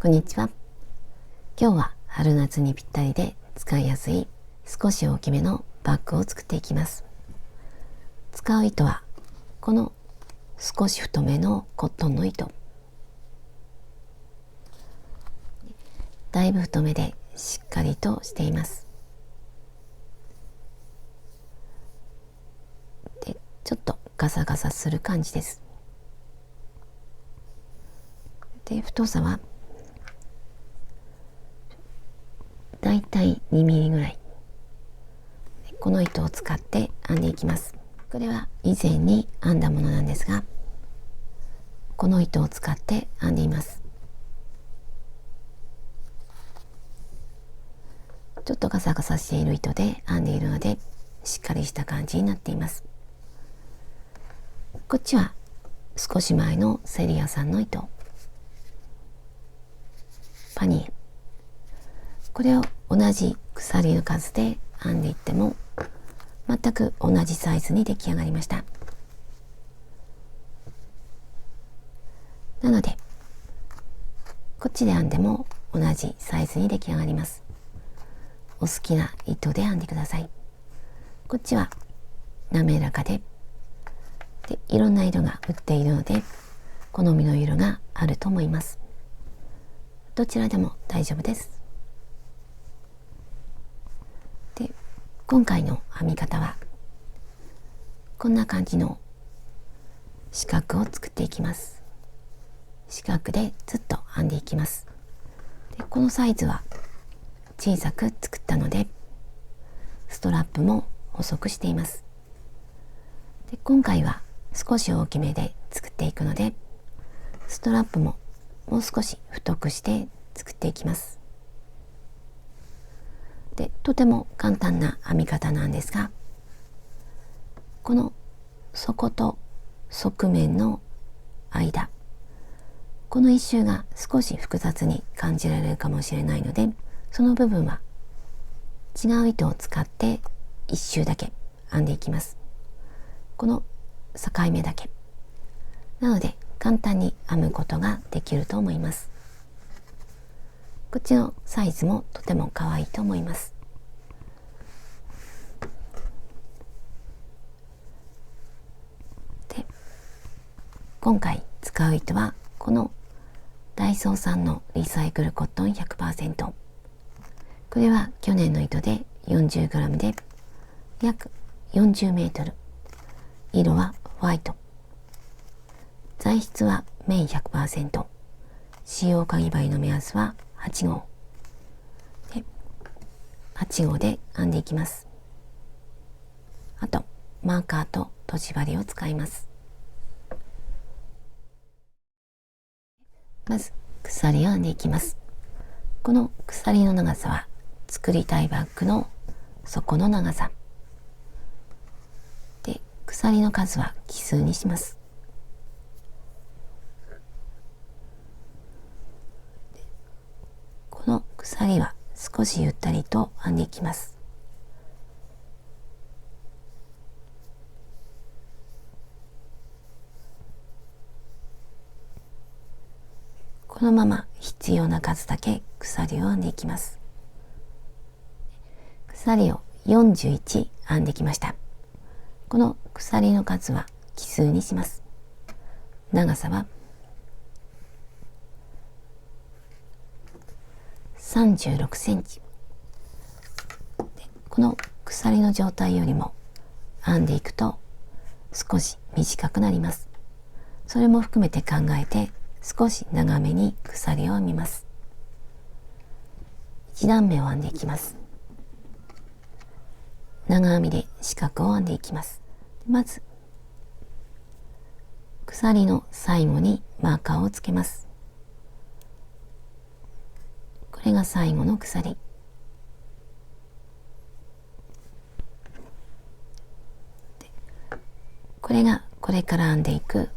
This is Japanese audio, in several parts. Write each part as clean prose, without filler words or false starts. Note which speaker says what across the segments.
Speaker 1: こんにちは。今日は春夏にぴったりで使いやすい少し大きめのバッグを作っていきます。使う糸はこの少し太めのコットンの糸。だいぶ太めでしっかりとしています。で、ちょっとガサガサする感じです。で、太さはだいたい2ミリぐらい。この糸を使って編んでいきます。これは以前に編んだものなんですが、この糸を使って編んでいます。ちょっとガサガサしている糸で編んでいるので、しっかりした感じになっています。こっちは少し前のセリアさんの糸、パニエ。これを同じ鎖の数で編んでいっても全く同じサイズに出来上がりました。なのでこっちで編んでも同じサイズに出来上がります。お好きな糸で編んでください。こっちは滑らかでいろんな色が売っているので好みの色があると思います。どちらでも大丈夫です。で、今回の編み方はこんな感じの四角を作っていきます。四角でずっと編んでいきます。で、このサイズは小さく作ったのでストラップも細くしています。で、今回は少し大きめで作っていくのでストラップももう少し太くして作っていきます。で、とても簡単な編み方なんですが、この底と側面の間、この一周が少し複雑に感じられるかもしれないので、その部分は違う糸を使って一周だけ編んでいきます。この境目だけ。なので簡単に編むことができると思います。こっちのサイズもとても可愛いと思います。で、今回使う糸はこのダイソーさんのリサイクルコットン 100%。これは去年の糸で 40g で約40メートル。色はホワイト。材質は綿 100%。使用かぎ針の目安は8号。で、8号で編んでいきます。あと、マーカーととじ針を使います。まず、鎖を編んでいきます。この鎖の長さは、作りたいバッグの底の長さ。で、鎖の数は奇数にします。この鎖は少しゆったりと編んでいきます。このまま必要な数だけ鎖を編んでいきます。鎖を41編んできました。この鎖の数は奇数にします。長さは36センチ。この鎖の状態よりも編んでいくと少し短くなります。それも含めて考えて少し長めに鎖を編みます。1段目を編んでいきます。長編みで四角を編んでいきます。まず鎖の最後にマーカーをつけます。これが最後の鎖。これがこれから編んでいく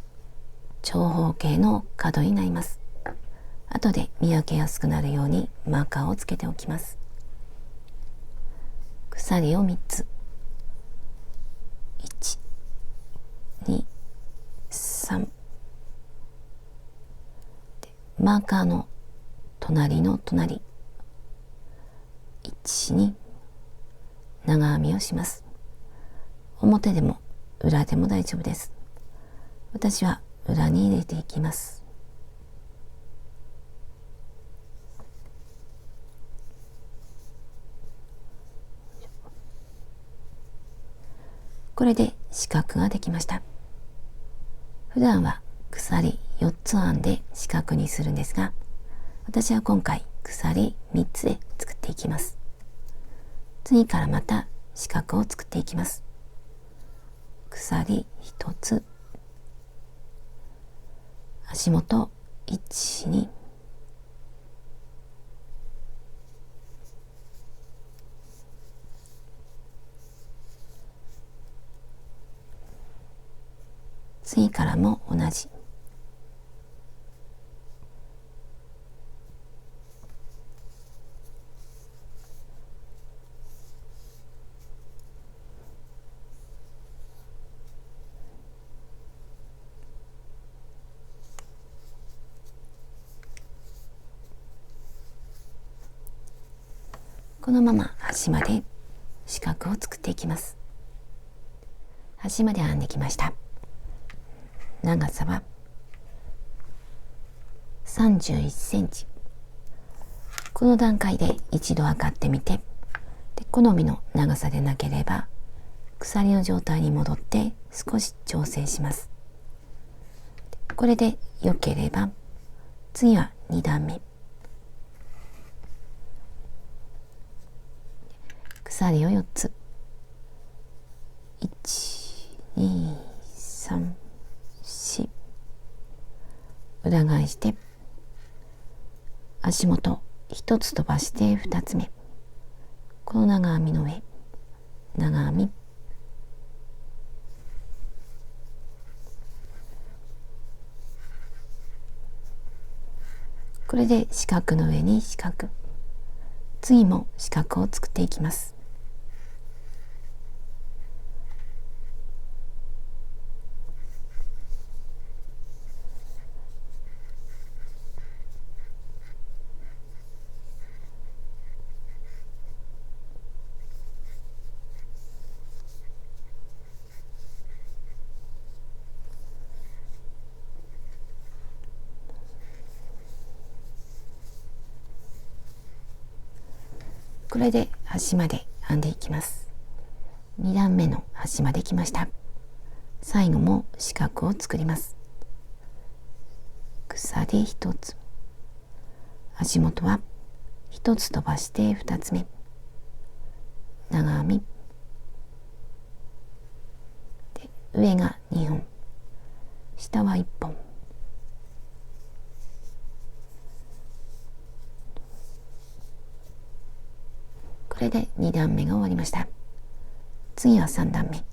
Speaker 1: 長方形の角になります。後で見分けやすくなるようにマーカーをつけておきます。鎖を3つ。1、2、3。マーカーの隣の隣、1、2、長編みをします。表でも裏でも大丈夫です。私は裏に入れていきます。これで四角ができました。普段は鎖4つ編んで四角にするんですが、私は今回鎖3つで作っていきます。次からまた四角を作っていきます。鎖1つ、足元1、2、次からも同じ。このまま端まで四角を作っていきます。端まで編んできました。長さは31センチ。この段階で一度測ってみて、で好みの長さでなければ鎖の状態に戻って少し調整します。これで良ければ次は2段目。鎖を4つ。1、2、3、4。裏返して足元1つ飛ばして2つ目。この長編みの上、長編み。これで四角の上に四角。次も四角を作っていきます。これで端まで編んでいきます。2段目の端まで来ました。最後も四角を作ります。鎖1つ、足元は1つ飛ばして2つ目、長編みで、上が2本、下は1本。これで2段目が終わりました。次は3段目。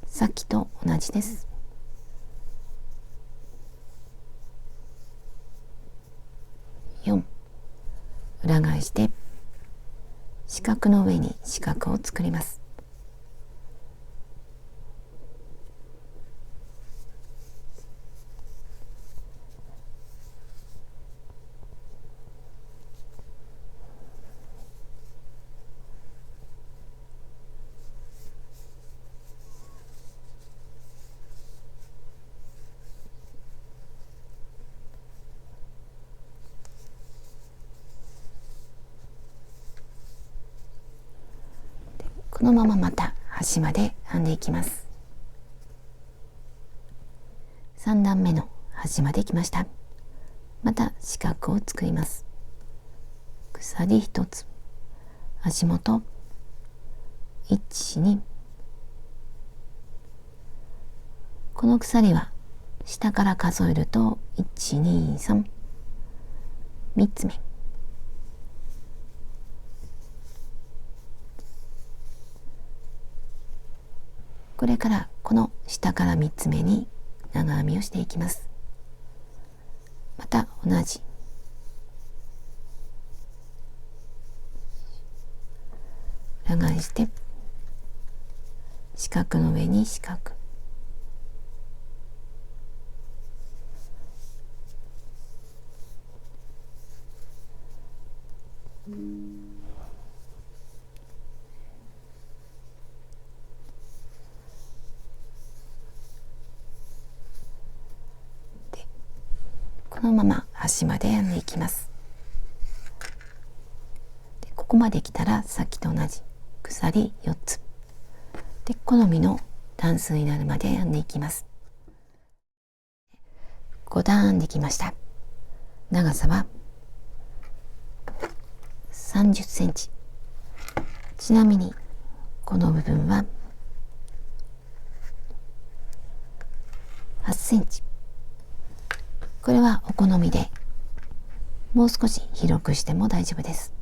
Speaker 1: さっきと同じです。4、裏返して四角の上に四角を作ります。このまままた端まで編んでいきます。3段目の端まで来ました。また四角を作ります。鎖1つ、足元1、2。この鎖は下から数えると1、2、3、3つ目。これからこの下から3つ目に長編みをしていきます。また同じ。裏返して四角の上に四角。このまま端まで編んでいきます。でここまで来たらさっきと同じ鎖4つで好みの段数になるまで編んでいきます。5段編んできました。長さは30センチ。ちなみにこの部分は8センチ。これはお好みでもう少し広くしても大丈夫です。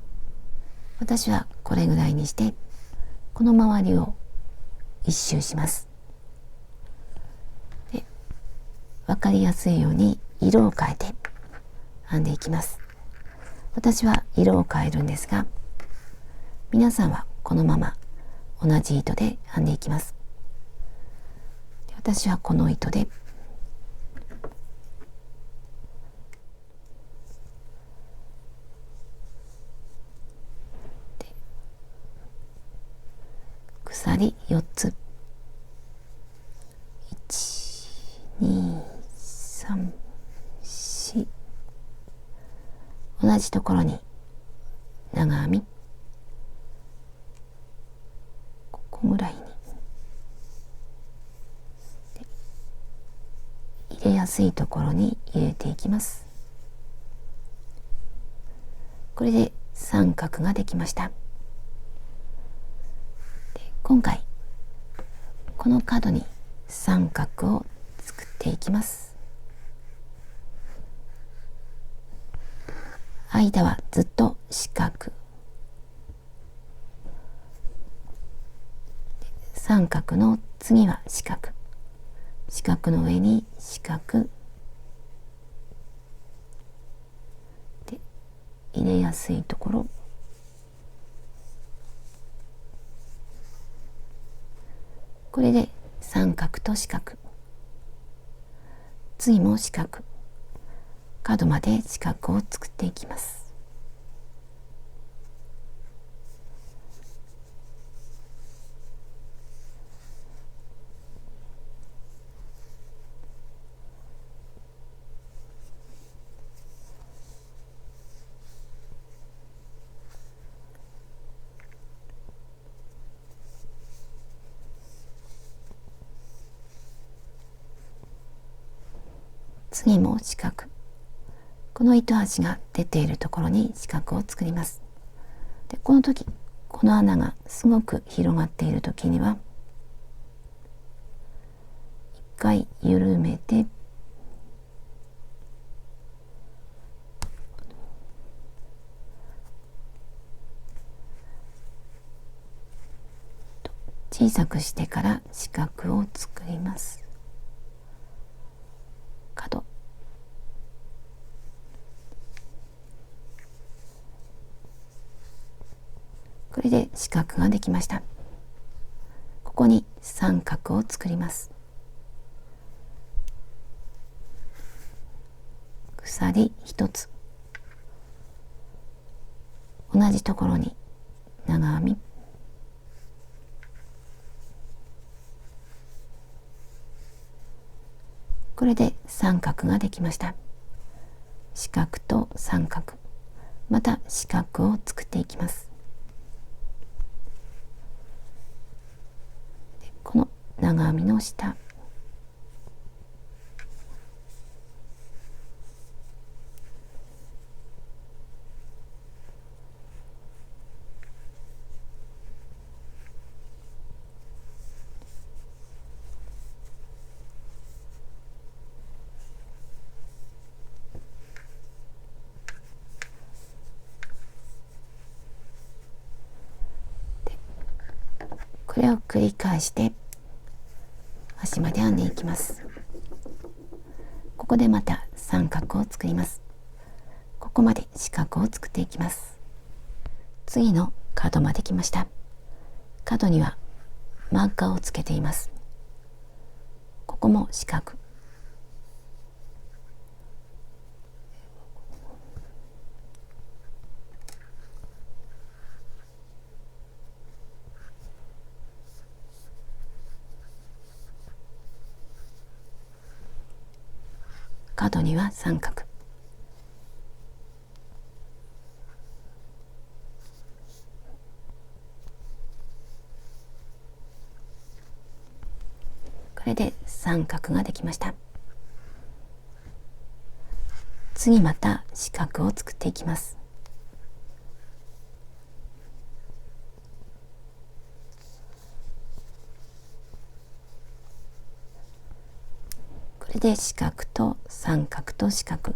Speaker 1: 私はこれぐらいにしてこの周りを一周します。で分かりやすいように色を変えて編んでいきます。私は色を変えるんですが、皆さんはこのまま同じ糸で編んでいきます。で私はこの糸で鎖4つ123同じところに長編みここぐらいに入れやすいところに入れていきます。これで三角ができました。で今回この角に三角を作っていきます。間はずっと四角、三角の次は四角、四角の上に四角で入れやすいところ、これで三角と四角、次も四角、角まで四角を作っていきます。次も四角、この糸端が出ているところに四角を作ります。でこの時この穴がすごく広がっている時には一回緩めて小さくしてから四角を作ります。角、これで四角ができました。ここに三角を作ります。鎖1つ、同じところに長編み、これで三角ができました。四角と三角、また四角を作っていきます。この長編みの下、これを繰り返して端まで編んでいきます。ここでまた三角を作ります。ここまで四角を作っていきます。次の角まで来ました。角にはマーカーをつけています。ここも四角、角には三角。これで三角ができました。次また四角を作っていきます。これで四角と三角と四角。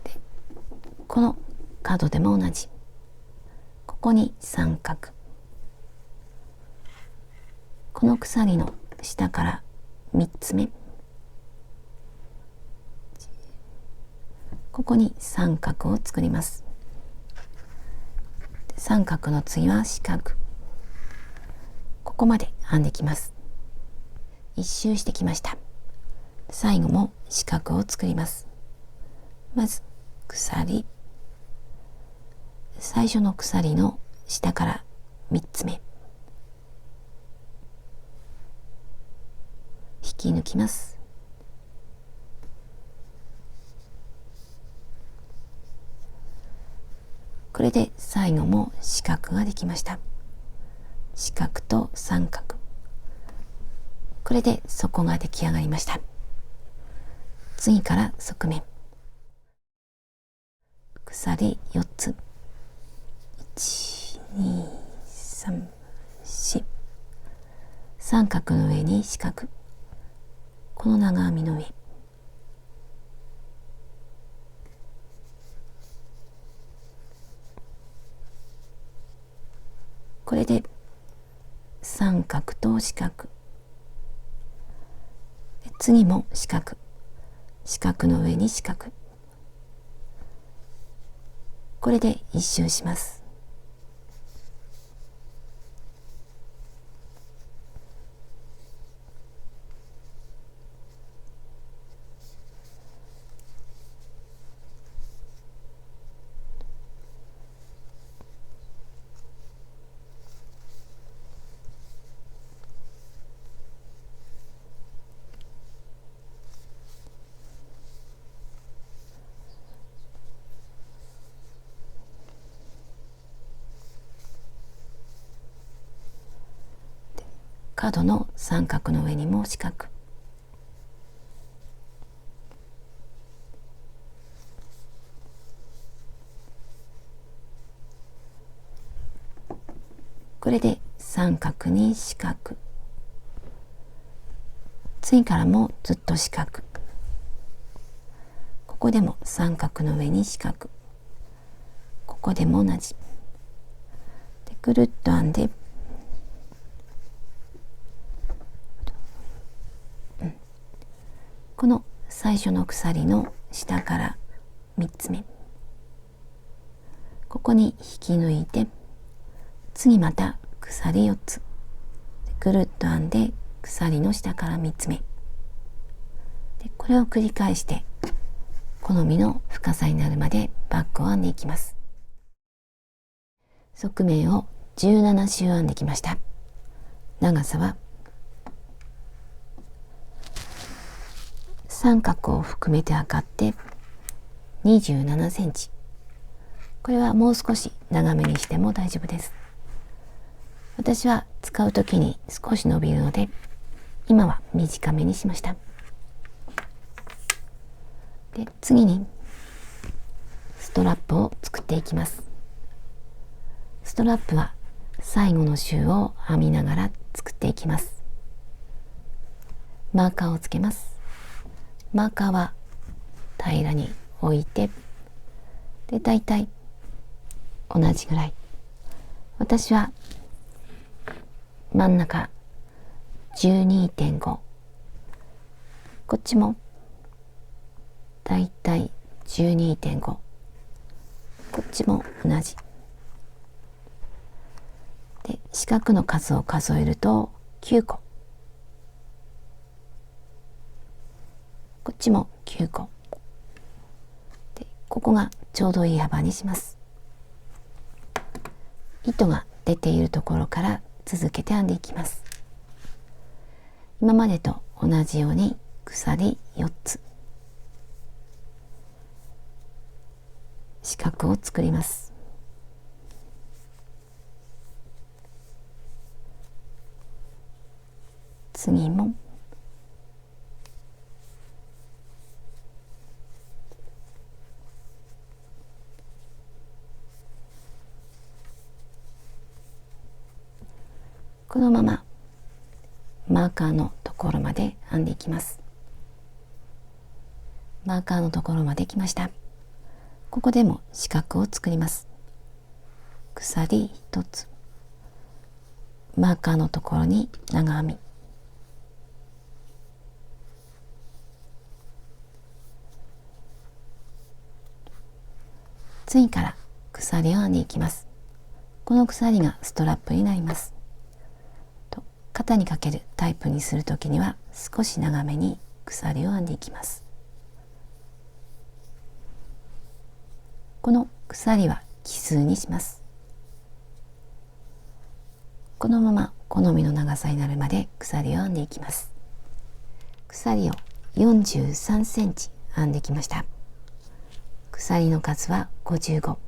Speaker 1: でこの角でも同じ。ここに三角。この鎖の下から3つ目。ここに三角を作ります。三角の次は四角。ここまで編んできます。一周してきました。最後も四角を作ります。まず鎖。最初の鎖の下から3つ目。引き抜きます。これで最後も四角ができました。四角と三角。これで底が出来上がりました。次から側面。鎖4つ。1、2、3、4。三角の上に四角。この長編みの上。これで三角と四角。次も四角。四角の上に四角。これで一周します。角の三角の上にも四角。これで三角に四角。次からもずっと四角。ここでも三角の上に四角。ここでも同じ。でぐるっと編んで、この最初の鎖の下から3つ目。ここに引き抜いて、次また鎖4つ。ぐるっと編んで鎖の下から3つ目。でこれを繰り返して好みの深さになるまでバッグを編んでいきます。側面を17周編んできました。長さは三角を含めて測って27センチ。これはもう少し長めにしても大丈夫です。私は使うときに少し伸びるので、今は短めにしました。で、次にストラップを作っていきます。ストラップは最後の周を編みながら作っていきます。マーカーをつけます。マーカーは平らに置いて、でだいたい同じぐらい。私は真ん中 12.5、 こっちもだいたい 12.5、 こっちも同じで、四角の数を数えると9個、こっちも9個で、ここがちょうどいい幅にします。糸が出ているところから続けて編んでいきます。今までと同じように鎖4つ、四角を作ります。次もこのままマーカーのところまで編んでいきます。マーカーのところまで来ました。ここでも四角を作ります。鎖1つ、マーカーのところに長編み、次から鎖を編んでいきます。この鎖がストラップになります。肩にかけるタイプにするときには少し長めに鎖を編んでいきます。この鎖は奇数にします。このまま好みの長さになるまで鎖を編んでいきます。鎖を43センチ編んできました。鎖の数は55。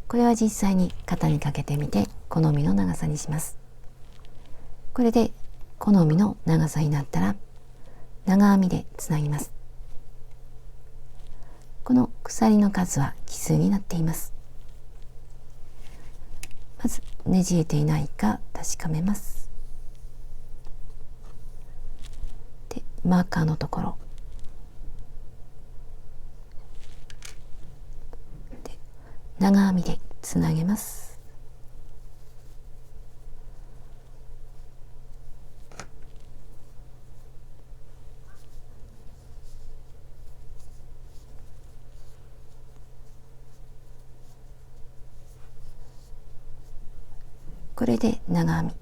Speaker 1: これは実際に肩にかけてみて好みの長さにします。これで好みの長さになったら長編みでつなぎます。この鎖の数は奇数になっています。まずねじれていないか確かめます。で、マーカーのところで長編みでつなげます。これで長編み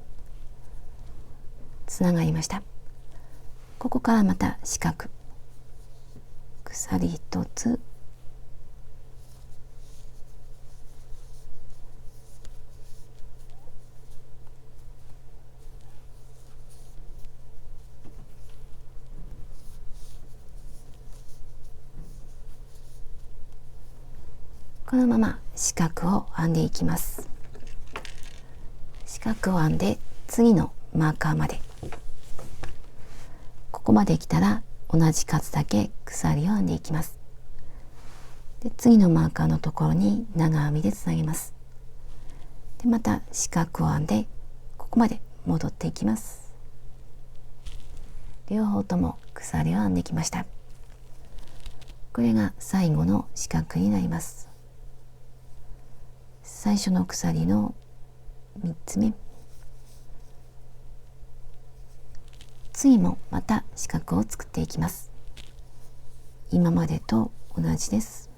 Speaker 1: つながりました。ここからまた四角、鎖1つ、このまま四角を編んでいきます。四角を編んで次のマーカーまで、ここまで来たら同じ数だけ鎖を編んでいきます。で、次のマーカーのところに長編みでつなげます。で、また四角を編んでここまで戻っていきます。両方とも鎖を編んできました。これが最後の四角になります。最初の鎖の3つ目、次もまた四角を作っていきます。今までと同じです。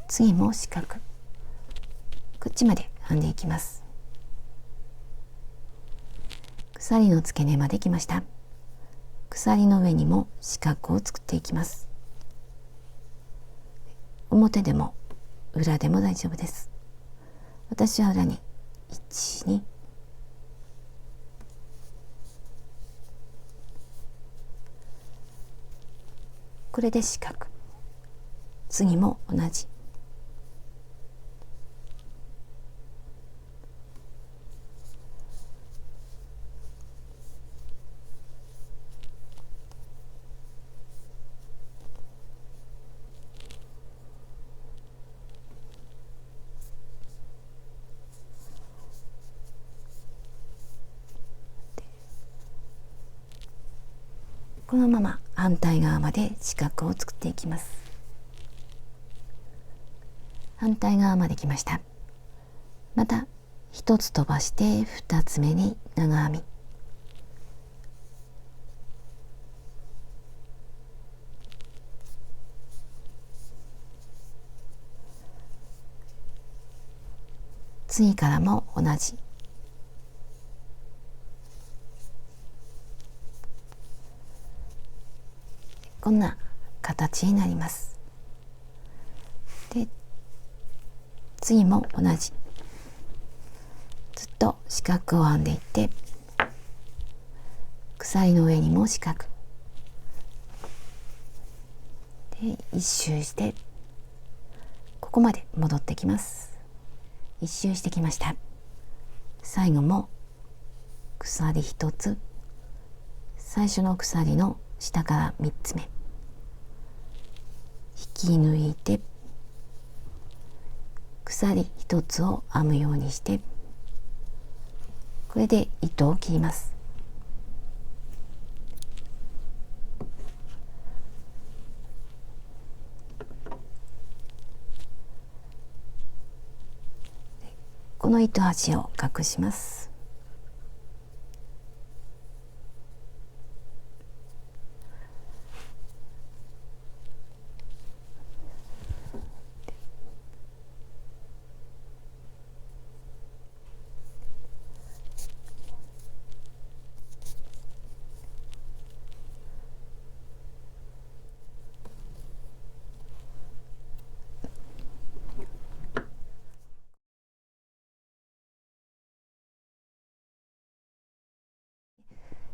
Speaker 1: 次も四角、こっちまで編んでいきます。鎖の付け根まで来ました。鎖の上にも四角を作っていきます。表でも裏でも大丈夫です。私は裏に1、2、これで四角、次も同じ。このまま反対側まで四角を作っていきます。反対側まで来ました。また一つ飛ばして2つ目に長編み、次からも同じ。こんな形になります。で、次も同じ、ずっと四角を編んでいって、鎖の上にも四角で一周して、ここまで戻ってきます。一周してきました。最後も鎖1つ、最初の鎖の下から3つ目引き抜いて、鎖1つを編むようにして、これで糸を切ります。この糸端を隠します。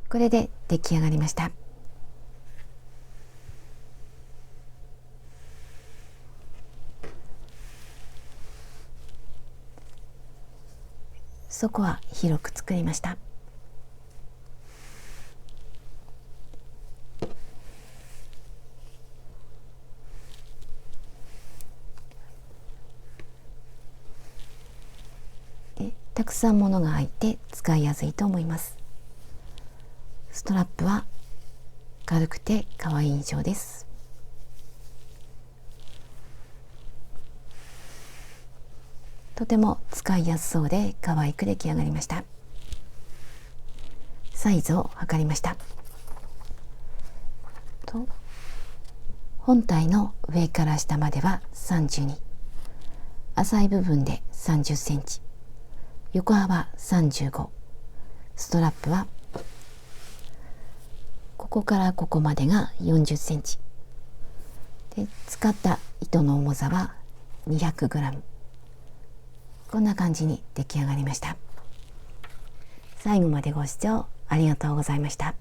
Speaker 1: これで出来上がりました。底は広く作りました。で、たくさん物が入って使いやすいと思います。ストラップは軽くて可愛い印象です。とても使いやすそうで可愛く出来上がりました。サイズを測りました。本体の上から下までは32、浅い部分で30センチ、横幅35、ストラップはここからここまでが40センチで、使った糸の重さは200グラム。こんな感じに出来上がりました。最後までご視聴ありがとうございました。